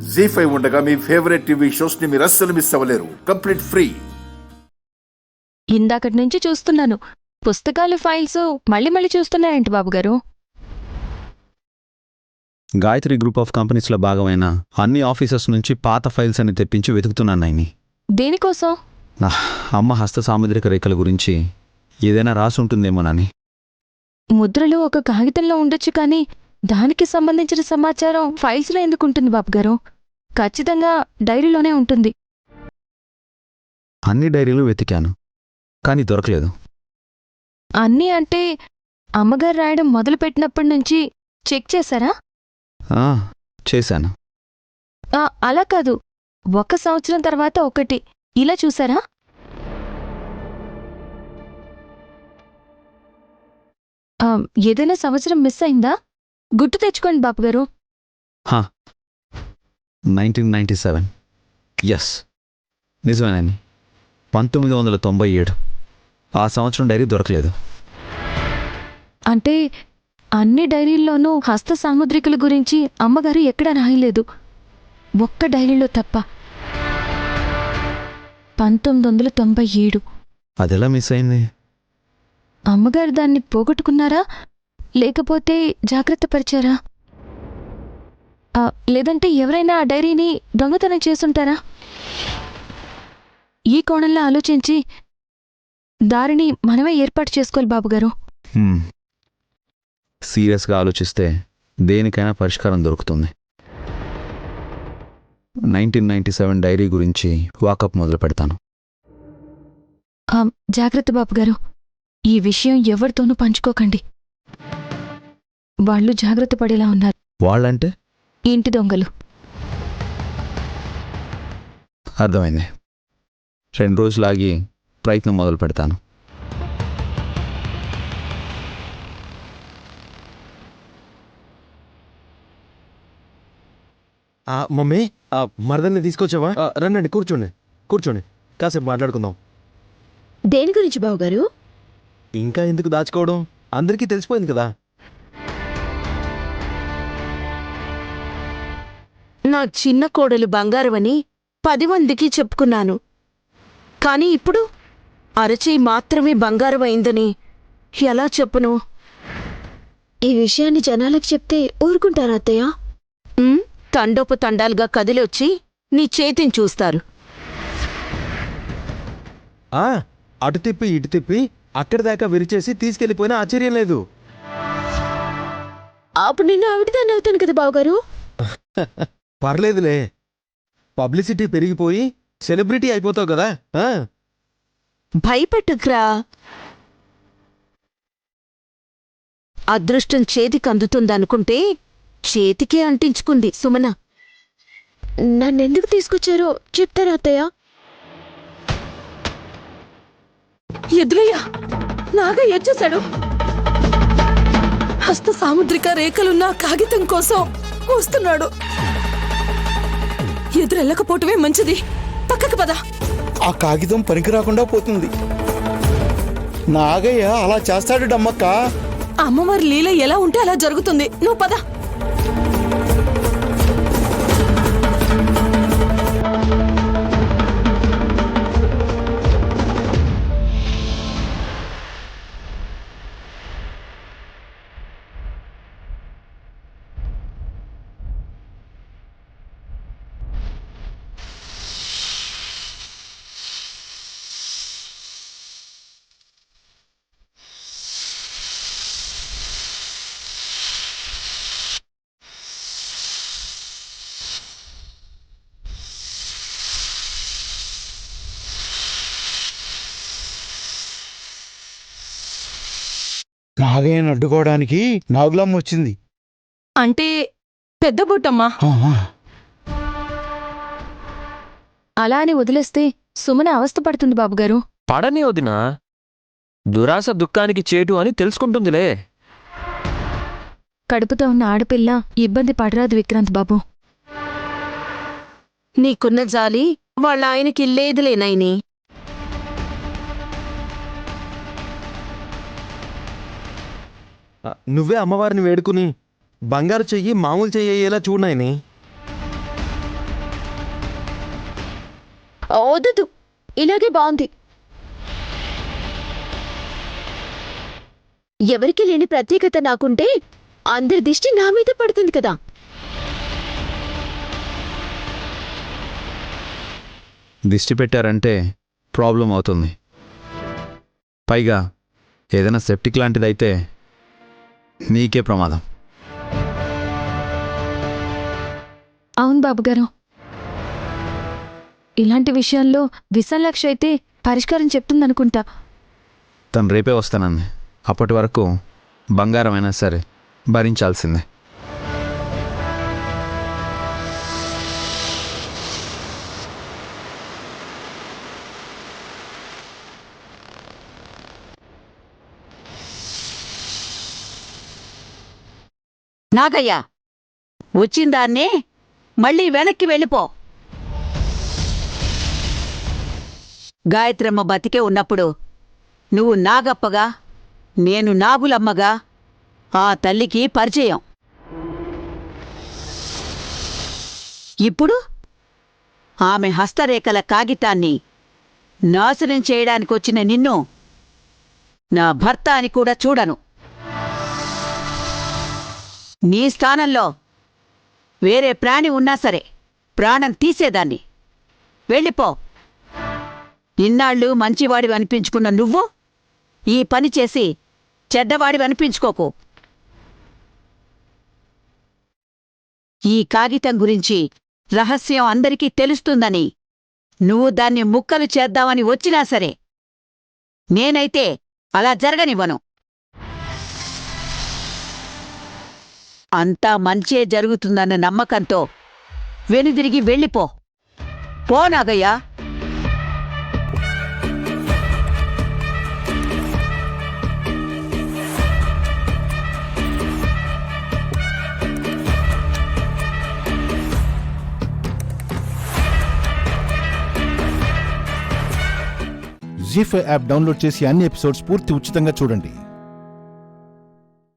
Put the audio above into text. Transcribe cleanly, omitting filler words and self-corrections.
జీ5 ఉండగా మీ favourite TV shows ని మీరు అస్సలు మిస్ అవ్వలేరు. Complete free. ఇందాకటి నుంచి చూస్తున్నాను. పుస్తకాలు ఫైల్స్ మళ్ళీ మళ్ళీ చూస్తున్నారేంటి బాబుగారు? గాయత్రి గ్రూప్ ఆఫ్ కంపెనీస్లో భాగమైన అన్ని ఆఫీసర్స్ నుంచి పాత ఫైల్స్ అని తెప్పించి వెతుకుతున్నాను నాయని. దేనికోసం? నా అమ్మ హస్త సాముద్రిక రేఖల గురించి ఏదైనా రాసి ఉంటుందేమోనని. ముద్రలు ఒక కాగితంలో ఉండొచ్చు, కానీ దానికి సంబంధించిన సమాచారం ఫైల్స్లో ఎందుకుంటుంది బాబుగారు? ఖచ్చితంగా డైరీలోనే ఉంటుంది. అన్ని డైరీలు వెతికాను, కానీ దొరకలేదు. అన్నీ అంటే అమ్మగారు రాయడం మొదలుపెట్టినప్పటి నుంచి చెక్ చేశారా? చేశాను. అలా కాదు, 1 సంవత్సరం తర్వాత ఒకటి ఇలా చూసారా? ఏదైనా సంవత్సరం మిస్ అయిందా? గుర్తు తెచ్చుకోండి బాబుగారు. 1997. ఎస్, నిజమేనని. 1997 ఆ సంవత్సరం డైరీ దొరకలేదు. అంటే అన్ని డైరీల్లోనూ హస్త సాముద్రికల గురించి అమ్మగారు ఎక్కడా రాయలేదు, ఒక్క డైరీలో తప్ప. 1997. అదెలా మిస్ అయింది? అమ్మగారు దాన్ని పోగొట్టుకున్నారా, లేకపోతే జాగ్రత్త పరిచారా? లేదంటే ఎవరైనా ఆ డైరీని దొంగతనం చేసుంటారా? ఈ కోణంలో ఆలోచించి దారిని మనమే ఏర్పాటు చేసుకోవాలి బాబుగారు. సీరియస్గా ఆలోచిస్తే దేనికైనా పరిష్కారం దొరుకుతుంది. 1997 డైరీ గురించి వాకప్ మొదలు పెడతాను. జాగ్రత్త బాబుగారు, ఈ విషయం ఎవరితోనూ పంచుకోకండి. వాళ్ళు జాగ్రత్త పడేలా ఉన్నారు. వాళ్ళంటే? ఇంటి దొంగలు. అర్థమైంది. 2 రోజులాగి ప్రయత్నం మొదలు పెడతాను. మమ్మీ, మరదల్ని తీసుకొచ్చావా? రండి, కూర్చోండి, కాసేపు మాట్లాడుకుందాం. దేని గురించి బావగారు? ఇంకా ఎందుకు దాచుకోవడం, అందరికీ తెలిసిపోయింది కదా. నా చిన్న కోడలు బంగారమని 10 మందికి చెప్పుకున్నాను, కానీ ఇప్పుడు అరచేయి మాత్రమే బంగారం అయిందని ఎలా చెప్పును? ఈ విషయాన్ని జనాలకు చెప్తే ఊరుకుంటారా అత్తయ్య? తండోపతండాలుగా కదిలొచ్చి నీ చేతిని చూస్తారు. అటు తిప్పి ఇటు తిప్పి అక్కడి దాకా విరిచేసి తీసుకెళ్ళిపోయినా ఆశ్చర్యం లేదు. అప్పుడు నిన్ను ఆవిడదాన్ని అవుతాను కదా బావగారు. పర్లేదులే, పబ్లిసిటీ పెరిగిపోయి సెలబ్రిటీ అయిపోతావు కదా. భయపెట్టుకురా. అదృష్టం చేతికి అందుతుందనుకుంటే చేతికే అంటించుకుంది సుమన. నన్నెందుకు తీసుకొచ్చారో చెప్తారా అత్తయ్య? ఎదురయ్యా, నాగా వచ్చేశాడు. హస్త సాముద్రిక రేఖలున్న కాగితం కోసం వస్తున్నాడు. ఎదురెళ్ళకపోవటమే మంచిది, పక్కకు పద. ఆ కాగితం పనికి రాకుండా పోతుంది. నాగయ్య అలా చేస్తాడు డమ్మక్క. అమ్మవారి లీల ఎలా ఉంటే అలా జరుగుతుంది, నువ్వు పద. నాగయ్యను అడ్డుకోవడానికి నాగులమ్మ వచ్చింది. అంటే పెద్ద బొట్టమ్మా. అలా అని వదిలేస్తే సుమన అవస్థపడుతుంది బాబుగారు. పడని వదినా, దురాశ దుఃఖానికి చేటు అని తెలుసుకుంటుందిలే. కడుపుతో ఉన్న ఆడపిల్ల ఇబ్బంది పడరాదు విక్రాంత్ బాబు. నీకున్న జాలి వాళ్ళ ఆయనకి లేదులేనాయని. నువ్వే అమ్మవారిని వేడుకుని బంగారు చెయ్యి మామూలు చెయ్యి అయ్యేలా చూడనాయని. వద్దు, ఇలాగే బాగుంది. ఎవరికి లేని ప్రత్యేకత నాకుంటే అందరి దిష్టి నా మీద పడుతుంది కదా. దిష్టి పెట్టారంటే ప్రాబ్లం అవుతుంది. పైగా ఏదైనా సెప్టిక్ లాంటిదైతే నీకే ప్రమాదం. అవును బాబుగారు, ఇలాంటి విషయాల్లో విశాలాక్షి అయితే పరిష్కారం చెప్తుందనుకుంటా. తను రేపే వస్తానంది. అప్పటి వరకు బంగారం అయినా సరే భరించాల్సిందే. నాగయ్య, వచ్చిందాన్నే మళ్ళీ వెనక్కి వెళ్ళిపో. గాయత్రమ్మ బతికే ఉన్నప్పుడు నువ్వు నాగప్పగా, నేను నాగులమ్మగా ఆ తల్లికి పరిచయం. ఇప్పుడు ఆమె హస్తరేఖల కాగితాన్ని నాశనం చేయడానికొచ్చిన నిన్ను నా భర్త అని కూడా చూడను. నీ స్థానంలో వేరే ప్రాణి ఉన్నా సరే ప్రాణం తీసేదాన్ని. వెళ్ళిపో. ఇన్నాళ్ళు మంచివాడివి అనిపించుకున్న నువ్వు ఈ పని చేసి చెడ్డవాడివి అనిపించుకోకు. ఈ కాగితం గురించి రహస్యం అందరికీ తెలుస్తుందని నువ్వు దాన్ని ముక్కలు చేద్దామని వచ్చినా సరే నేనైతే అలా జరగనివ్వను. అంతా మంచే జరుగుతుందన్న నమ్మకంతో వెనుదిరిగి వెళ్ళిపో. పో నాగయ్య. జీ5 యాప్ డౌన్లోడ్ చేసి అన్ని ఎపిసోడ్స్ పూర్తి ఉచితంగా చూడండి.